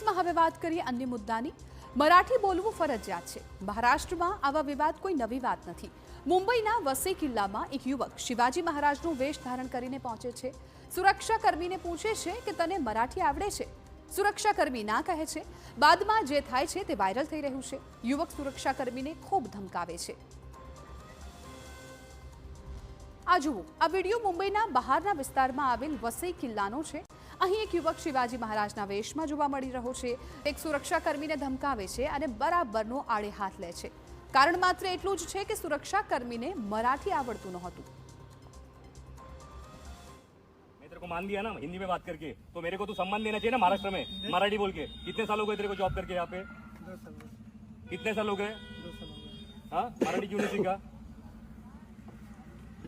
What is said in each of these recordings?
ન્યૂઝમાં હવે વાત કરીએ અન્ય મુદ્દાની। મરાઠી બોલવું ફરજિયાત છે। મહારાષ્ટ્રમાં આવા વિવાદ કોઈ નવી વાત નથી। મુંબઈના વસઈ કિલ્લામાં એક યુવક શિવાજી મહારાજનું વેશ ધારણ કરીને પહોંચે છે। સુરક્ષાકર્મીને પૂછે છે કે તને મરાઠી આવડે છે? સુરક્ષાકર્મી ના કહે છે। બાદમાં જે થાય છે તે વાયરલ થઈ રહ્યું છે। યુવક સુરક્ષાકર્મીને ખૂબ ધમકાવે છે। આ જુઓ, આ વિડીયો મુંબઈના બહારના વિસ્તારમાં આવેલ વસઈ કિલ્લાનો છે। અહીં એક યુવક શિવાજી મહારાજના વેશમાં જોવા મળી રહ્યો છે। એક સુરક્ષાકર્મીને ધમકાવે છે અને બરાબરનો આડે હાથ લે છે। કારણ માત્ર એટલું જ છે કે સુરક્ષાકર્મીને મરાઠી આવડતું નહોતું। मैं तेरे को मान दिया ना हिंदी में बात करके, तो मेरे को तो सम्मान देना चाहिए ना महाराष्ट्र में मराठी बोल के। कितने साल हो गए तेरे को जॉब करके यहाँ पे? 2 साल हो गए। कितने साल हो गए? 2 साल हो गए। हाँ, मराठी क्यों नहीं सीखा?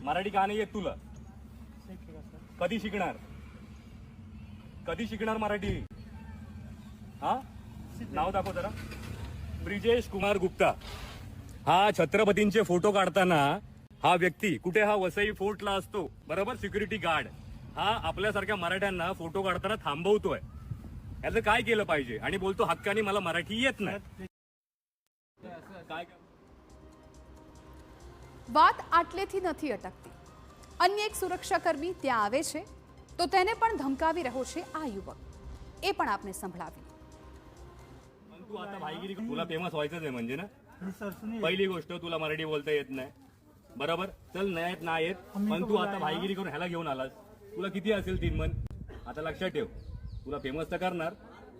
मराठी का नाही येत तुला? शिकेगा सर। कधी शिकणार? कधी शिकणार मराठी? हाँ, नाव दाखव जरा। ब्रिजेश कुमार गुप्ता। हा छत्रपतींचे फोटो काढताना हा व्यक्ती कुठे हा वसई फोर्टला असतो बरोबर, सिक्युरिटी गार्ड। हा आपल्यासारख्या मराठ्यांना फोटो काढताना थांबवतोय। याचं काय केलं पाहिजे? आणि बोलतो हक्काने मला मराठी येत नाही। काय વાત આટલેથી નથી અટકતી। અન્ય એક સુરક્ષાકર્મી ત્યાં આવે છે તો તેને પણ ધમકાવી રહ્યો છે આ યુવક। એ પણ આપને સંભળાવી। पण तू आता भाईगिरी तुला फेमस व्हायचंच आहे म्हणजे ना? सर सुनिए। पहिली गोष्ट तुला मराठी बोलता येत नाही बरोबर, चल नाही येत नाही येत, पण तू आता भाईगिरी करून ह्याला घेऊन आलास। तुला किती असेल 3 मन? आता लक्षात ठेव, तुला फेमस तर करणार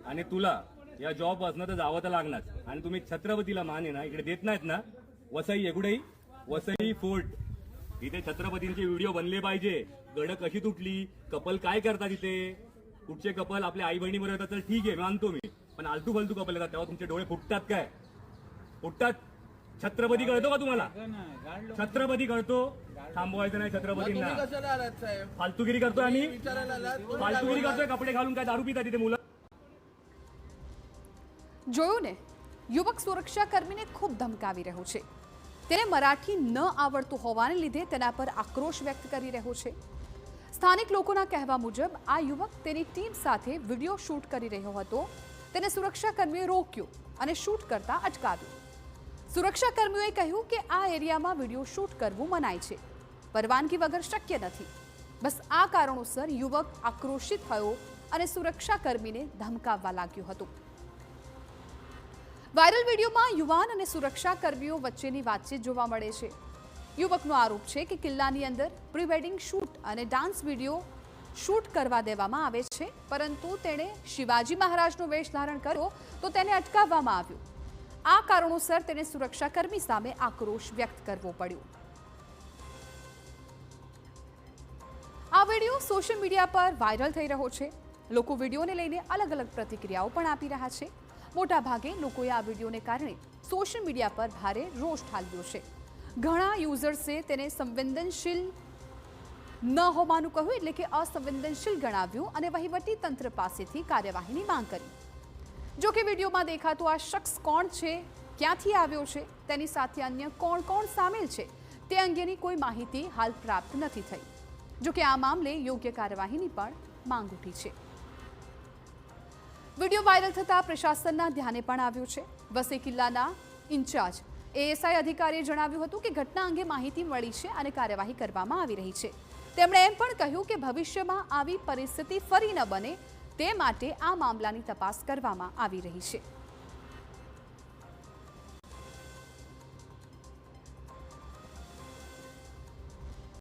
आणि तुला या जॉब असणं तर जावं तर लागणार। आणि तुम्ही छत्रपतीला मान आहे ना इकडे देत नाहीत ना, वसई एकुडेही वसई फोर्ट, इथे छत्रपतींचे व्हिडिओ बनले पाहिजे। गड कशी तुटली, कपल काय करतात इथे, कुठचे कपल आपल्या आई बहिणी बरोबर येतात तर ठीक आहे मानतो मी, पण आलतू फालतू कपल येतात तेव्हा तुमचे डोळे फुटतात काय? फुटतात? छत्रपती कळतो का तुम्हाला? छत्रपती कळतो? थांबवायचं नाही छत्रपतींना। फालतूगिरी करतोय आम्ही? फालतूगिरी करतोय कपडे घालून? काय दारू पितात तिथे मुलं? જોયું ને, યુવક સુરક્ષાકર્મીને ખૂબ ધમકાવી રહ્યો છે। તેને મરાઠી ન આવડતું હોવાને લીધે તેના પર આક્રોશ વ્યક્ત કરી રહ્યો છે। સ્થાનિક લોકોના કહેવા મુજબ આ યુવક તેની ટીમ સાથે વિડીયો શૂટ કરી રહ્યો હતો। તેને સુરક્ષાકર્મીએ રોક્યો અને શૂટ કરતા અટકાવ્યો। સુરક્ષાકર્મીઓએ કહ્યું કે આ એરિયામાં વિડીયો શૂટ કરવું મનાય છે, પરવાનગી વગર શક્ય નથી। બસ આ કારણોસર યુવક આક્રોશિત થયો અને સુરક્ષાકર્મીને ધમકાવવા લાગ્યો હતો। વાયરલ વિડીયોમાં યુવાન અને સુરક્ષાકર્મીઓ વચ્ચેની વાતચીત જોવા મળે છે। યુવકનો આરોપ છે કે કિલ્લાની અંદર પ્રી વેડિંગ શૂટ અને ડાન્સ વિડીયો શૂટ કરવા દેવામાં આવે છે, પરંતુ તેણે શિવાજી મહારાજનો વેશ ધારણ કર્યો તો તેને અટકાવવામાં આવ્યો। આ કારણોસર તેને સુરક્ષાકર્મી સામે આક્રોશ વ્યક્ત કરવો પડ્યો। આ વિડીયો સોશિયલ મીડિયા પર વાયરલ થઈ રહ્યો છે। લોકો વિડીયોને લઈને અલગ અલગ પ્રતિક્રિયાઓ પણ આપી રહ્યા છે। મોટા ભાગે લોકોએ આ વિડીયોને કારણે સોશિયલ મીડિયા પર ભારે રોષ ઠાલવ્યો છે। ઘણા યુઝર્સે તેને સંવેદનશીલ ન હોવાનું કહ્યું, એટલે કે અસંવેદનશીલ ગણાવ્યું અને વહીવટી તંત્ર પાસેથી કાર્યવાહીની માંગ કરી। જો કે વિડીયોમાં દેખાતો આ શખ્સ કોણ છે, ક્યાંથી આવ્યો છે, તેની સાથે અન્ય કોણ કોણ સામેલ છે તે અંગેની કોઈ માહિતી હાલ પ્રાપ્ત નથી થઈ। જો કે આ મામલે યોગ્ય કાર્યવાહીની પણ માંગ ઉઠી છે। વિડીયો વાયરલ થતા પ્રશાસનના ધ્યાને પણ આવ્યું છે। વસઈ કિલ્લાના ઇન્ચાર્જ એએસઆઈ અધિકારીએ જણાવ્યું હતું કે ઘટના અંગે માહિતી મળી છે અને કાર્યવાહી કરવામાં આવી રહી છે। તેમણે એમ પણ કહ્યું કે ભવિષ્યમાં આવી પરિસ્થિતિ ફરી ન બને તે માટે આ મામલાની તપાસ કરવામાં આવી રહી છે।